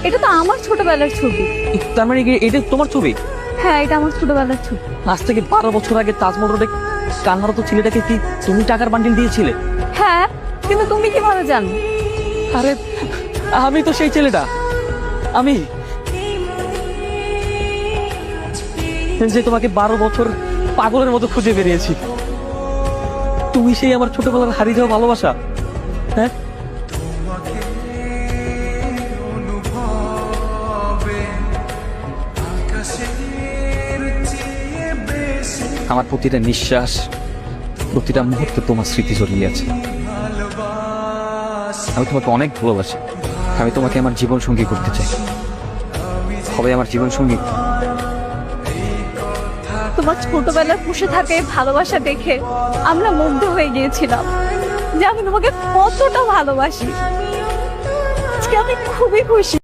এটা তো আমার ছোটবেলার ছবি। তার মানে এটা তোমার ছবি? হ্যাঁ, এটা আমার ছোটবেলার ছবি। আজ থেকে 12 বছর আগে তাজমহল রোডে কান্নারত ছেলেটাকে কি তুমি টাকার বান্ডিল দিয়েছিলে? হ্যাঁ, কিন্তু তুমি কিভাবে জানো? আরে আমি তো সেই ছেলেটা, আমি যে তোমাকে 12 বছর পাগলের মতো খুঁজে বেরিয়েছি। তুমি সেই আমার ছোটবেলার হারিয়ে যাওয়া ভালোবাসা। হ্যাঁ, আমার প্রতিটা নিঃশ্বাস, প্রতিটা মুহূর্তে তোমার স্মৃতি জড়িয়ে আছে। আমি তোমাকে অনেক ভালোবাসি। আমি তোমাকে আমার জীবন সঙ্গী করতে চাই। হবে আমার জীবন সঙ্গী। তোমার ছোটবেলায় পুষে থাকে ভালোবাসা দেখে আমরা মুগ্ধ হয়ে গিয়েছিলাম যে আমি তোমাকে কতটা ভালোবাসি। আজকে আমি খুবই খুশি